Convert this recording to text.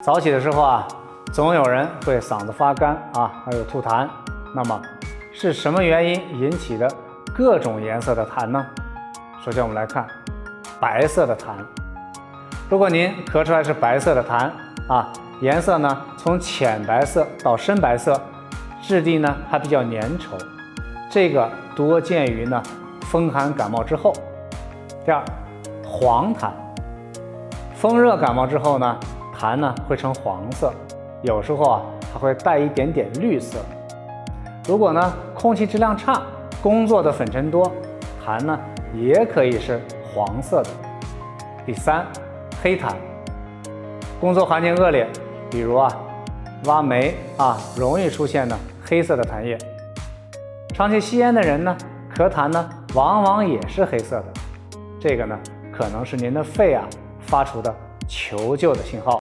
早起的时候啊，总有人会嗓子发干啊，还有吐痰。那么是什么原因引起的各种颜色的痰呢？首先我们来看白色的痰。如果您咳出来是白色的痰啊，颜色呢从浅白色到深白色，质地呢还比较粘稠，这个多见于呢风寒感冒之后。第二，黄痰。风热感冒之后呢，痰呢会呈黄色，有时候啊还会带一点点绿色。如果呢空气质量差，工作的粉尘多，痰呢也可以是黄色的。第三，黑痰。工作环境恶劣，比如挖煤容易出现呢黑色的痰液。长期吸烟的人呢，咳痰呢往往也是黑色的，这个呢可能是您的肺发出的求救的信号。